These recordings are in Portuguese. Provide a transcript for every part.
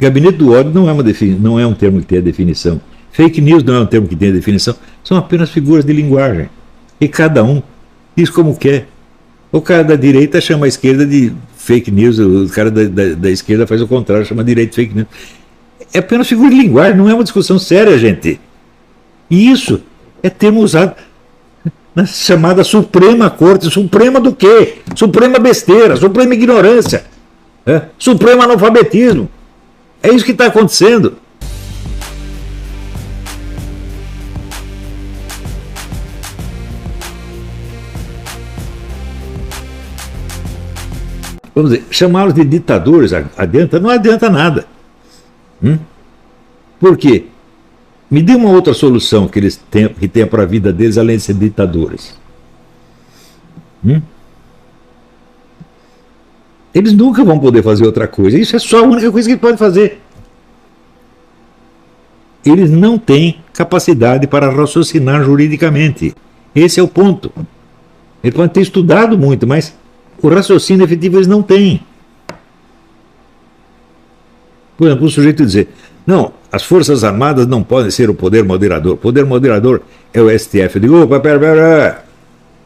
Gabinete do ódio não é, não é um termo que tenha definição. Fake news não é um termo que tenha definição. São apenas figuras de linguagem. E cada um diz como quer. O cara da direita chama a esquerda de fake news, o cara da esquerda faz o contrário, chama a direita de fake news. É apenas figura de linguagem, não é uma discussão séria, gente. E isso é termo usado na chamada Suprema Corte. Suprema do quê? Suprema besteira, suprema ignorância, supremo analfabetismo. É isso que está acontecendo. Vamos dizer, chamá-los de ditadores adianta? Não adianta nada. Por quê? Me dê uma outra solução que eles tenham para a vida deles além de ser ditadores. Eles nunca vão poder fazer outra coisa. Isso é só a única coisa que eles podem fazer. Eles não têm capacidade para raciocinar juridicamente. Esse é o ponto. Eles podem ter estudado muito, mas o raciocínio efetivo eles não têm. Por exemplo, o sujeito dizer, não, as Forças Armadas não podem ser o poder moderador. O poder moderador é o STF. Eu digo, opa, pera.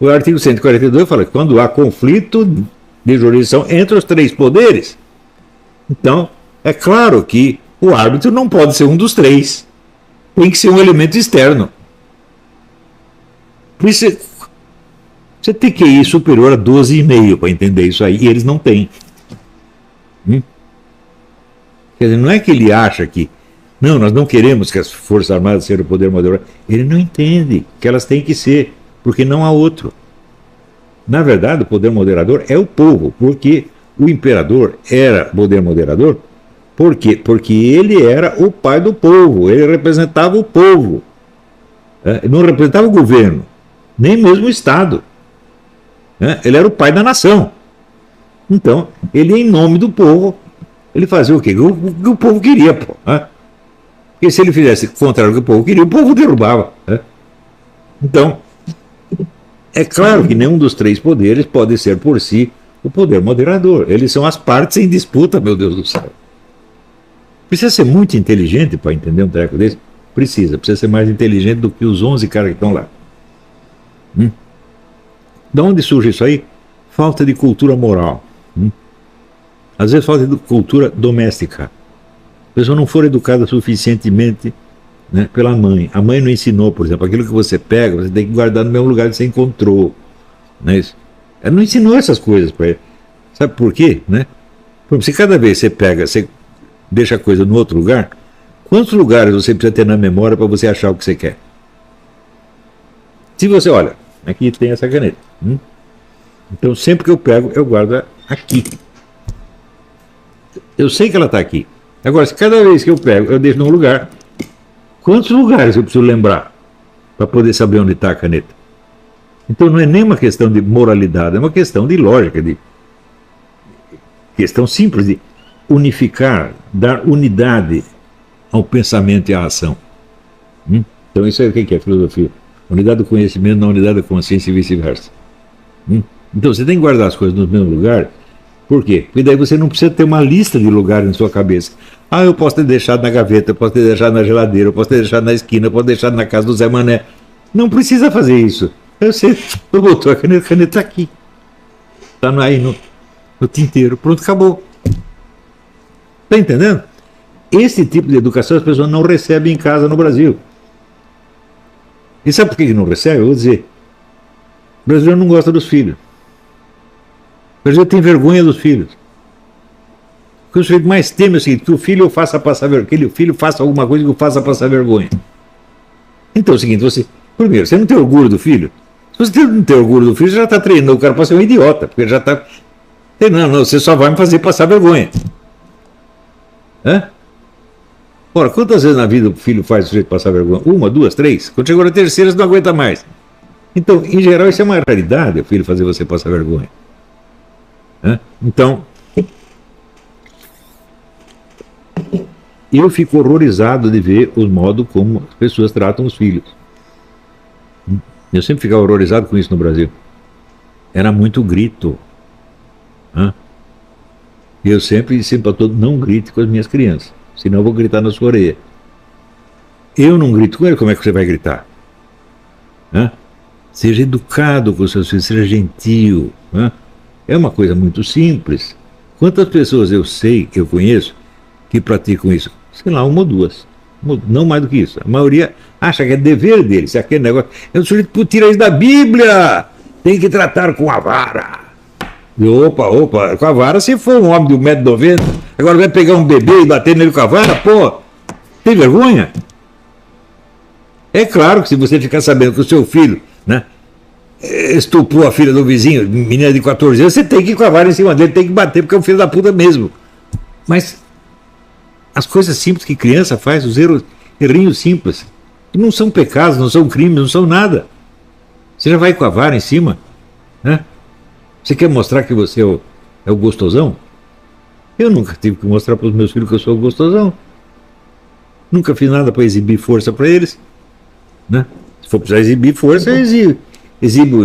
O artigo 142 fala que quando há conflito de jurisdição entre os três poderes, então é claro que o árbitro não pode ser um dos três. Tem que ser um elemento externo. Por isso, você tem QI superior a 12,5 para entender isso aí, e eles não têm. Quer dizer, não é que ele acha que não, nós não queremos que as Forças Armadas sejam o poder moderador. Ele não entende que elas têm que ser, porque não há outro. Na verdade, o poder moderador é o povo, porque o imperador era poder moderador. Por quê? Porque ele era o pai do povo, ele representava o povo. Ele não representava o governo, nem mesmo o Estado. Ele era o pai da nação. Então, ele, em nome do povo, ele fazia o quê? O que o povo queria, pô. Porque se ele fizesse o contrário do que o povo queria, o povo derrubava. Então, é claro que nenhum dos três poderes pode ser por si o poder moderador. Eles são as partes em disputa, meu Deus do céu. Precisa ser muito inteligente para entender um treco desse? Precisa ser mais inteligente do que os 11 caras que estão lá. De onde surge isso aí? Falta de cultura moral. Às vezes falta de cultura doméstica. A pessoa não for educada suficientemente, né, pela mãe. A mãe não ensinou, por exemplo, aquilo que você pega, você tem que guardar no mesmo lugar que você encontrou. Não é isso? Ela não ensinou essas coisas para ele. Sabe por quê? Né? Porque se cada vez você pega, você deixa a coisa no outro lugar, quantos lugares você precisa ter na memória para você achar o que você quer? Se você, olha, aqui tem essa caneta. Então sempre que eu pego, eu guardo aqui. Eu sei que ela está aqui. Agora, se cada vez que eu pego, eu deixo num lugar, quantos lugares eu preciso lembrar para poder saber onde está a caneta? Então não é nem uma questão de moralidade, é uma questão de lógica, de questão simples de unificar, dar unidade ao pensamento e à ação. Então isso é o que é filosofia? Unidade do conhecimento na unidade da consciência e vice-versa. Então você tem que guardar as coisas no mesmo lugar. Por quê? Porque daí você não precisa ter uma lista de lugares na sua cabeça. Eu posso ter deixado na gaveta, eu posso ter deixado na geladeira, eu posso ter deixado na esquina, eu posso ter deixado na casa do Zé Mané. Não precisa fazer isso. Você botou a caneta está aqui. Está aí no tinteiro. Pronto, acabou. Está entendendo? Esse tipo de educação as pessoas não recebem em casa no Brasil. E sabe por que não recebem? Eu vou dizer. O brasileiro não gosta dos filhos. O brasileiro tem vergonha dos filhos. O que o sujeito mais teme é o seguinte, que o filho faça passar vergonha, que o filho faça alguma coisa que o faça passar vergonha. Então é o seguinte, primeiro, você não tem orgulho do filho? Se você não tem orgulho do filho, você já está treinando o cara para ser um idiota, porque ele já está treinando, você só vai me fazer passar vergonha. Ora, quantas vezes na vida o filho faz o sujeito passar vergonha? 1, 2, 3? Quando chegou na terceira, você não aguenta mais. Então, em geral, isso é uma raridade, o filho fazer você passar vergonha. Então, eu fico horrorizado de ver o modo como as pessoas tratam os filhos. Eu sempre ficava horrorizado com isso no Brasil. Era muito grito. E eu sempre ensino para todos, não grite com as minhas crianças, senão eu vou gritar na sua orelha. Eu não grito com ele, como é que você vai gritar? Hã? Seja educado com os seus filhos, seja gentil. Hã? É uma coisa muito simples. Quantas pessoas eu sei, eu conheço, que praticam isso? Sei lá, uma ou duas. Não mais do que isso. A maioria acha que é dever deles. Se aquele negócio. É o sujeito tira isso da Bíblia. Tem que tratar com a vara. E, opa, com a vara, se for um homem de 1,90 m, agora vai pegar um bebê e bater nele com a vara, pô, tem vergonha? É claro que se você ficar sabendo que o seu filho, né, estuprou a filha do vizinho, menina de 14 anos, você tem que ir com a vara em cima dele, tem que bater, porque é um filho da puta mesmo. Mas as coisas simples que criança faz, os errinhos simples, não são pecados, não são crimes, não são nada. Você já vai com a vara em cima, né? Você quer mostrar que você é o gostosão? Eu nunca tive que mostrar para os meus filhos que eu sou o gostosão. Nunca fiz nada para exibir força para eles, né? Se for precisar exibir força, eu exibo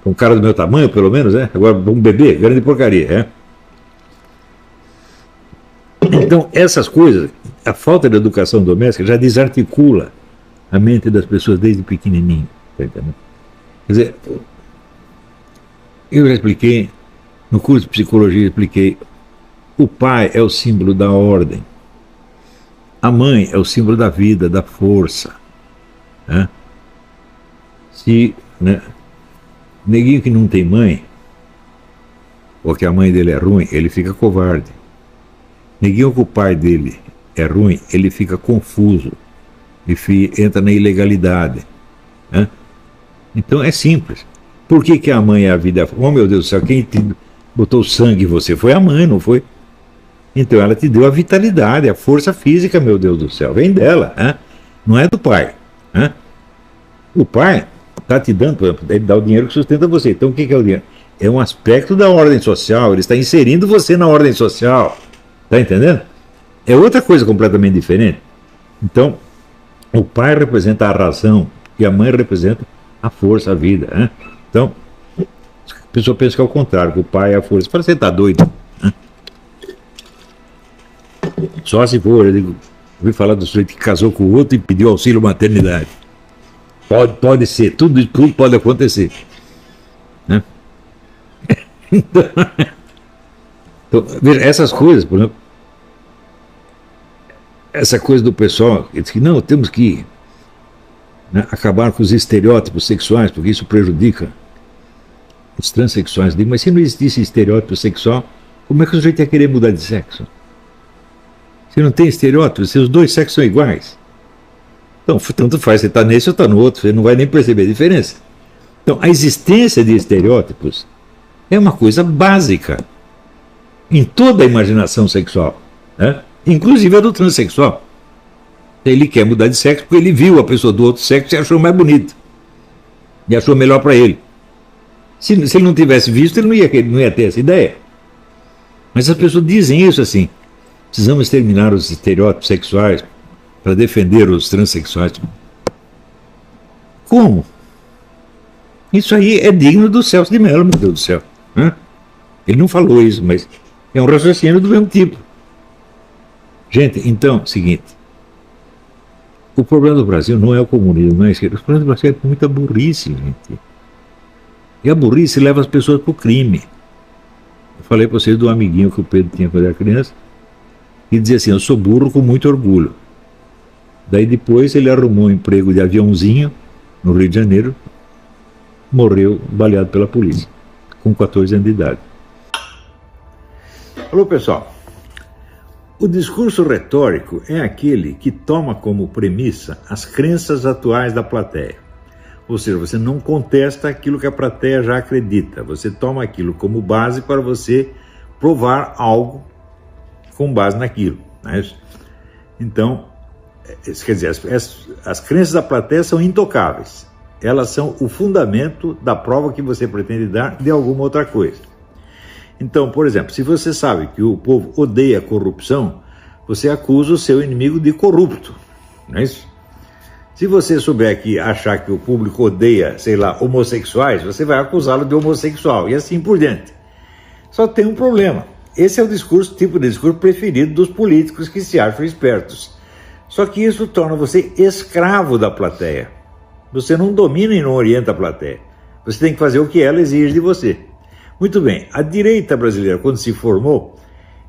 com um cara do meu tamanho, pelo menos, né? Agora, um bebê, grande porcaria, é? Então, essas coisas, a falta de educação doméstica já desarticula a mente das pessoas desde pequenininho, tá entendendo? Quer dizer, eu já expliquei, no curso de psicologia expliquei, o pai é o símbolo da ordem, a mãe é o símbolo da vida, da força, né? Se, né, neguinho que não tem mãe, ou que a mãe dele é ruim, ele fica covarde. Neguinho que o pai dele é ruim, ele fica confuso, ele entra na ilegalidade, né? Então é simples. Por que a mãe é a vida? Oh, meu Deus do céu, quem te botou sangue em você? Foi a mãe, não foi? Então ela te deu a vitalidade, a força física, meu Deus do céu. Vem dela, hein? Não é do pai. Hein? O pai está te dando, ele dá o dinheiro que sustenta você. Então o que é o dinheiro? É um aspecto da ordem social, ele está inserindo você na ordem social. Está entendendo? É outra coisa completamente diferente. Então, o pai representa a razão e a mãe representa a força, a vida. Hein? Então, a pessoa pensa que é o contrário, que o pai é a força. Fala, você está doido? Hein? Só se for, eu digo, ouvi falar do sujeito que casou com o outro e pediu auxílio maternidade. Pode ser, tudo pode acontecer. Né? Então, veja, essas coisas, por exemplo, essa coisa do pessoal que diz que não, temos que, né, acabar com os estereótipos sexuais, porque isso prejudica os transexuais. Digo, mas se não existisse estereótipo sexual, como é que o sujeito ia querer mudar de sexo? Se não tem estereótipo, se os dois sexos são iguais, então tanto faz, você está nesse ou está no outro, você não vai nem perceber a diferença. Então a existência de estereótipos é uma coisa básica em toda a imaginação sexual, né? Inclusive a do transexual. Ele quer mudar de sexo porque ele viu a pessoa do outro sexo e achou mais bonito. E achou melhor para ele. Se ele não tivesse visto, ele não ia ter essa ideia. Mas as pessoas dizem isso assim. Precisamos exterminar os estereótipos sexuais para defender os transexuais. Como? Isso aí é digno do Celso de Mello, meu Deus do céu. Ele não falou isso, mas é um raciocínio do mesmo tipo. Gente, então, seguinte. O problema do Brasil não é o comunismo, não é a esquerda. O problema do Brasil é muita burrice, gente. E a burrice leva as pessoas para o crime. Eu falei para vocês do amiguinho que o Pedro tinha quando era criança, e dizia assim, eu sou burro com muito orgulho. Daí depois ele arrumou um emprego de aviãozinho no Rio de Janeiro, morreu baleado pela polícia, com 14 anos de idade. Alô, pessoal. O discurso retórico é aquele que toma como premissa as crenças atuais da plateia. Ou seja, você não contesta aquilo que a plateia já acredita, você toma aquilo como base para você provar algo com base naquilo. Né? Então, quer dizer, as crenças da plateia são intocáveis. Elas são o fundamento da prova que você pretende dar de alguma outra coisa. Então, por exemplo, se você sabe que o povo odeia a corrupção, você acusa o seu inimigo de corrupto, não é isso? Se você souber que achar que o público odeia, sei lá, homossexuais, você vai acusá-lo de homossexual e assim por diante. Só tem um problema. Esse é o tipo de discurso preferido dos políticos que se acham espertos. Só que isso torna você escravo da plateia. Você não domina e não orienta a plateia. Você tem que fazer o que ela exige de você. Muito bem, a direita brasileira, quando se formou,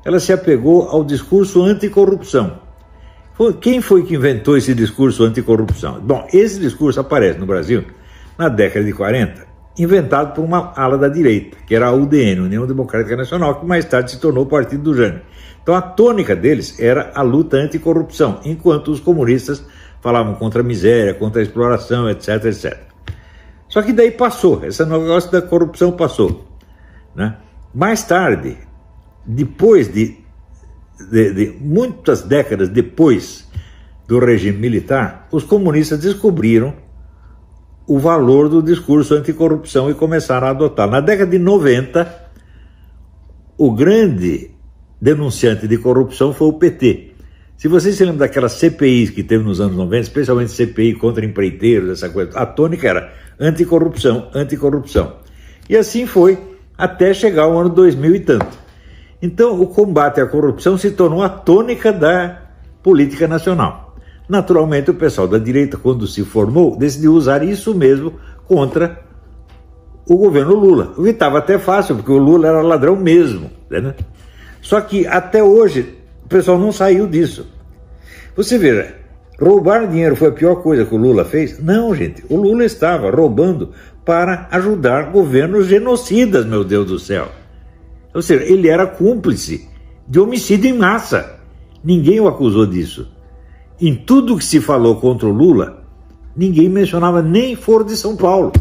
ela se apegou ao discurso anticorrupção. Quem foi que inventou esse discurso anticorrupção? Bom, esse discurso aparece no Brasil na década de 40, inventado por uma ala da direita, que era a UDN, União Democrática Nacional, que mais tarde se tornou o Partido do Jânio. Então a tônica deles era a luta anticorrupção, enquanto os comunistas falavam contra a miséria, contra a exploração, etc, etc. Só que daí passou, esse negócio da corrupção passou, né? Mais tarde, depois de muitas décadas depois do regime militar, os comunistas descobriram o valor do discurso anticorrupção e começaram a adotar. Na década de 90, o grande denunciante de corrupção foi o PT. Se vocês se lembram daquelas CPIs que teve nos anos 90, especialmente CPI contra empreiteiros, essa coisa, a tônica era anticorrupção, anticorrupção. E assim foi até chegar ao ano 2000 e tanto. Então, o combate à corrupção se tornou a tônica da política nacional. Naturalmente, o pessoal da direita, quando se formou, decidiu usar isso mesmo contra o governo Lula. O que estava até fácil, porque o Lula era ladrão mesmo, né? Só que, até hoje, o pessoal não saiu disso. Você veja, roubar dinheiro foi a pior coisa que o Lula fez? Não, gente. O Lula estava roubando para ajudar governos genocidas, meu Deus do céu. Ou seja, ele era cúmplice de homicídio em massa. Ninguém o acusou disso. Em tudo que se falou contra o Lula, ninguém mencionava nem Foro de São Paulo.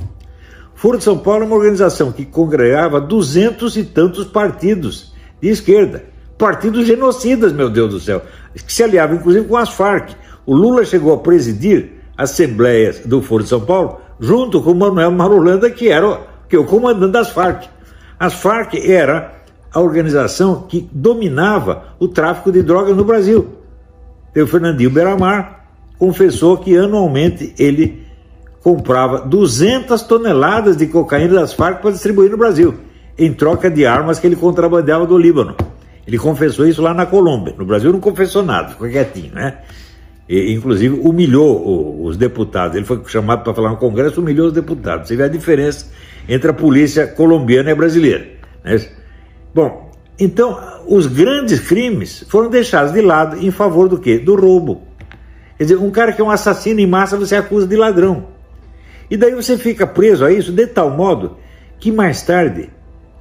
Foro de São Paulo é uma organização que congregava 200 e tantos partidos de esquerda. Partidos genocidas, meu Deus do céu. Que se aliavam, inclusive, com as Farc. O Lula chegou a presidir assembleias do Foro de São Paulo junto com o Manuel Marulanda, que era o comandante das Farc. As Farc era a organização que dominava o tráfico de drogas no Brasil. O Fernandinho Beiramar confessou que anualmente ele comprava 200 toneladas de cocaína das Farc para distribuir no Brasil, em troca de armas que ele contrabandeava do Líbano. Ele confessou isso lá na Colômbia. No Brasil não confessou nada, ficou quietinho, né? E, inclusive, humilhou os deputados. Ele foi chamado para falar no Congresso, humilhou os deputados. Você vê a diferença entre a polícia colombiana e a brasileira, né? Bom, então, os grandes crimes foram deixados de lado em favor do quê? Do roubo. Quer dizer, um cara que é um assassino em massa, você acusa de ladrão. E daí você fica preso a isso de tal modo que mais tarde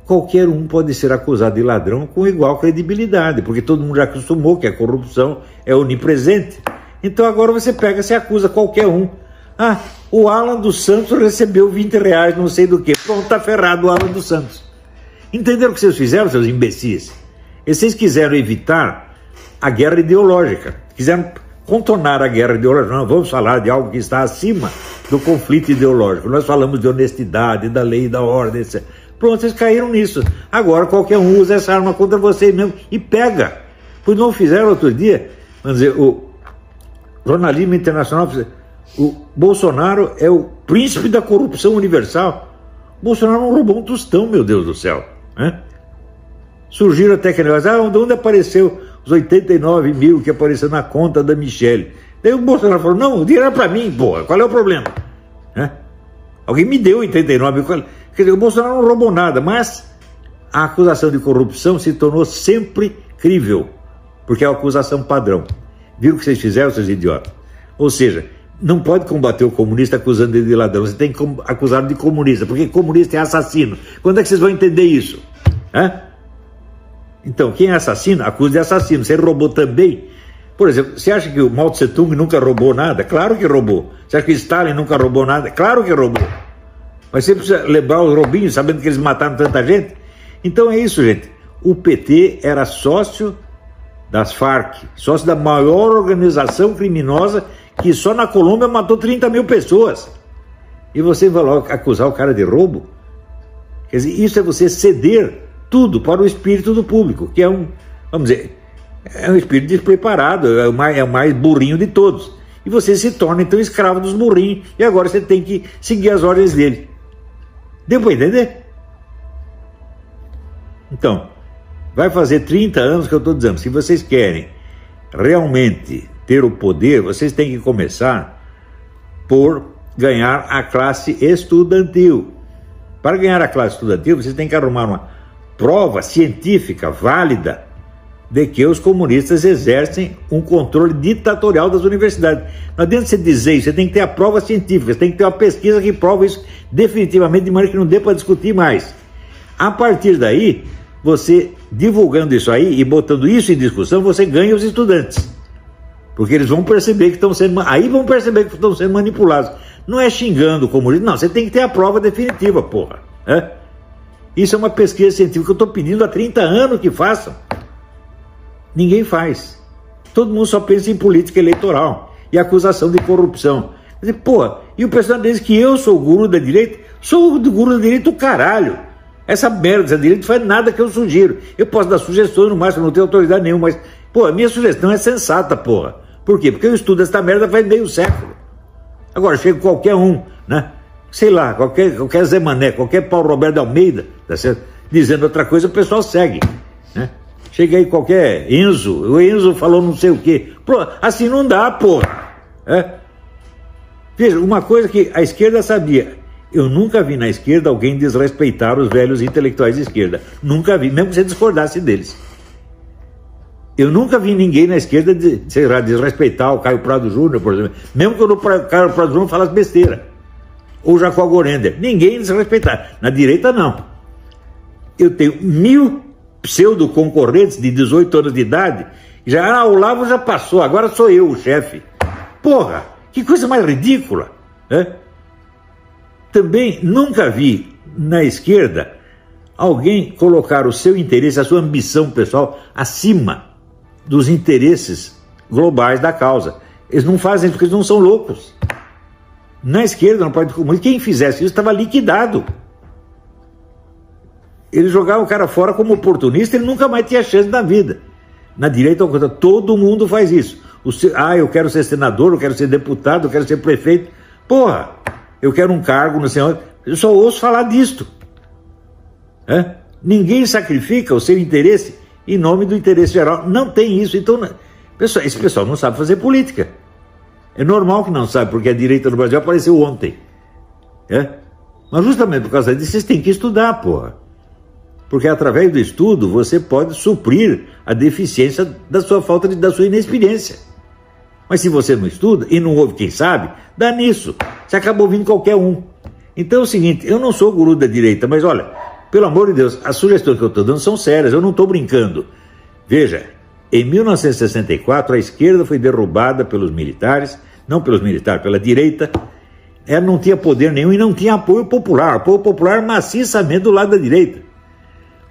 qualquer um pode ser acusado de ladrão com igual credibilidade, porque todo mundo já acostumou que a corrupção é onipresente. Então agora você pega e acusa qualquer um. Ah, o Alan dos Santos recebeu R$20, não sei do que. Pronto, tá ferrado o Alan dos Santos. Entenderam o que vocês fizeram, seus imbecis? E vocês quiseram evitar a guerra ideológica. Quiseram contornar a guerra ideológica. Não, vamos falar de algo que está acima do conflito ideológico. Nós falamos de honestidade, da lei, da ordem, etc. Pronto, vocês caíram nisso. Agora qualquer um usa essa arma contra vocês mesmo e pega. Pois não fizeram outro dia, vamos dizer, o jornalismo internacional, o Bolsonaro é o príncipe da corrupção universal. Bolsonaro não roubou um tostão, meu Deus do céu. Né? Surgiram até que negócio, de onde apareceu os 89 mil que apareceu na conta da Michelle? Daí o Bolsonaro falou, não, o dinheiro era pra mim, porra, qual é o problema? Né? Alguém me deu 89 mil. Quer dizer, o Bolsonaro não roubou nada, mas a acusação de corrupção se tornou sempre crível, porque é uma acusação padrão. Viram o que vocês fizeram, seus idiotas? Ou seja, não pode combater o comunista acusando ele de ladrão, você tem que acusá-lo de comunista, porque comunista é assassino. Quando é que vocês vão entender isso? Hã? Então, quem é assassino, acusa de assassino. Você roubou também? Por exemplo, você acha que o Mao Tse Tung nunca roubou nada? Claro que roubou. Você acha que Stalin nunca roubou nada? Claro que roubou. Mas você precisa lembrar os roubinhos, sabendo que eles mataram tanta gente? Então é isso, gente. O PT era sócio das Farc, sócio da maior organização criminosa que só na Colômbia matou 30 mil pessoas. E você vai lá acusar o cara de roubo? Quer dizer, isso é você ceder tudo para o espírito do público, que é vamos dizer, é um espírito despreparado, é o mais burrinho de todos. E você se torna então escravo dos burrinhos, e agora você tem que seguir as ordens dele. Deu para entender? Então, vai fazer 30 anos que eu estou dizendo, se vocês querem realmente ter o poder, vocês têm que começar por ganhar a classe estudantil. Para ganhar a classe estudantil, vocês têm que arrumar uma prova científica válida de que os comunistas exercem um controle ditatorial das universidades. Não adianta você dizer isso, você tem que ter a prova científica, você tem que ter uma pesquisa que prova isso definitivamente, de maneira que não dê para discutir mais. A partir daí, você divulgando isso aí e botando isso em discussão, você ganha os estudantes. Porque eles vão perceber que estão sendo... Aí vão perceber que estão sendo manipulados. Não é xingando o comunismo, não, você tem que ter a prova definitiva, porra. Isso é uma pesquisa científica que eu estou pedindo há 30 anos que façam. Ninguém faz. Todo mundo só pensa em política eleitoral e acusação de corrupção. Quer dizer, porra, e o pessoal diz que eu sou o guru da direita? Sou o guru da direita do caralho. Essa merda dessa direita não faz nada que eu sugiro. Eu posso dar sugestões no máximo, não tenho autoridade nenhuma, mas, pô, a minha sugestão é sensata, porra. Por quê? Porque eu estudo essa merda faz meio século. Agora chega qualquer um, né? Sei lá, qualquer Zé Mané, qualquer Paulo Roberto de Almeida, tá certo? Dizendo outra coisa, o pessoal segue, né? Chega aí qualquer Enzo, o Enzo falou não sei o quê. Pô, assim não dá, porra. Veja, uma coisa que a esquerda sabia, eu nunca vi na esquerda alguém desrespeitar os velhos intelectuais de esquerda. Nunca vi, mesmo que você discordasse deles. Eu nunca vi ninguém na esquerda, sei lá, desrespeitar o Caio Prado Júnior, por exemplo. Mesmo que o Caio Prado Júnior falasse besteira. Ou Jacó Gorender. Ninguém desrespeitar. Na direita, não. Eu tenho 1000 pseudo-concorrentes de 18 anos de idade. O Olavo já passou, agora sou eu o chefe. Porra, que coisa mais ridícula. Também nunca vi na esquerda alguém colocar o seu interesse, a sua ambição pessoal acima dos interesses globais da causa. Eles não fazem isso porque eles não são loucos. Na esquerda, no Partido Comunista, quem fizesse isso estava liquidado. Eles jogavam o cara fora como oportunista, ele nunca mais tinha chance na vida. Na direita, todo mundo faz isso. Eu quero ser senador, eu quero ser deputado, eu quero ser prefeito. Porra, eu quero um cargo, não sei onde. Eu só ouço falar disto. Ninguém sacrifica o seu interesse em nome do interesse geral. Não tem isso. Então, esse pessoal não sabe fazer política. É normal que não sabe, porque a direita no Brasil apareceu ontem. Mas justamente por causa disso, vocês têm que estudar, porra. Porque através do estudo você pode suprir a deficiência da sua falta da sua inexperiência. Mas se você não estuda e não ouve quem sabe, dá nisso. Você acaba ouvindo qualquer um. Então é o seguinte, eu não sou guru da direita, mas olha, pelo amor de Deus, as sugestões que eu estou dando são sérias, eu não estou brincando. Veja, em 1964 a esquerda foi derrubada pelos militares, não pelos militares, pela direita. Ela não tinha poder nenhum e não tinha apoio popular maciçamente do lado da direita.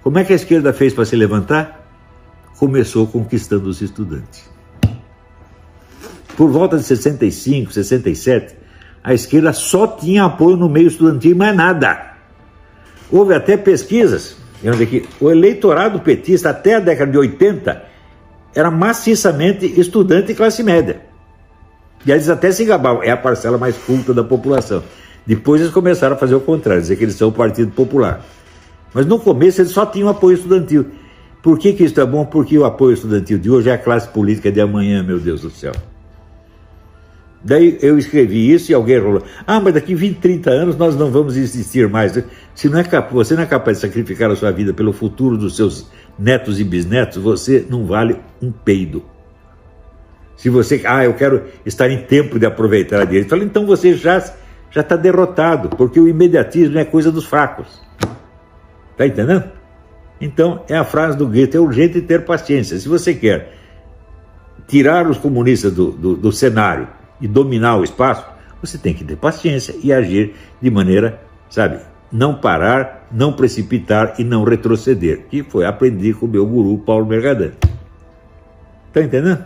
Como é que a esquerda fez para se levantar? Começou conquistando os estudantes. Por volta de 65, 67, a esquerda só tinha apoio no meio estudantil e mais nada. Houve até pesquisas, onde o eleitorado petista até a década de 80 era maciçamente estudante e classe média. E eles até se gabavam, é a parcela mais culta da população. Depois eles começaram a fazer o contrário, dizer que eles são o Partido Popular. Mas no começo eles só tinham apoio estudantil. Por que isso é bom? Porque o apoio estudantil de hoje é a classe política de amanhã, meu Deus do céu. Daí eu escrevi isso e alguém falou, mas daqui 20, 30 anos nós não vamos existir mais. Você não é capaz de sacrificar a sua vida pelo futuro dos seus netos e bisnetos, você não vale um peido. Se você, eu quero estar em tempo de aproveitar a direita, então você já está derrotado, porque o imediatismo é coisa dos fracos. Está entendendo? Então, é a frase do Goethe, é urgente ter paciência. Se você quer tirar os comunistas do cenário e dominar o espaço, você tem que ter paciência e agir de maneira, não parar, não precipitar e não retroceder, que foi aprender com o meu guru Paulo Mercadante. Está entendendo?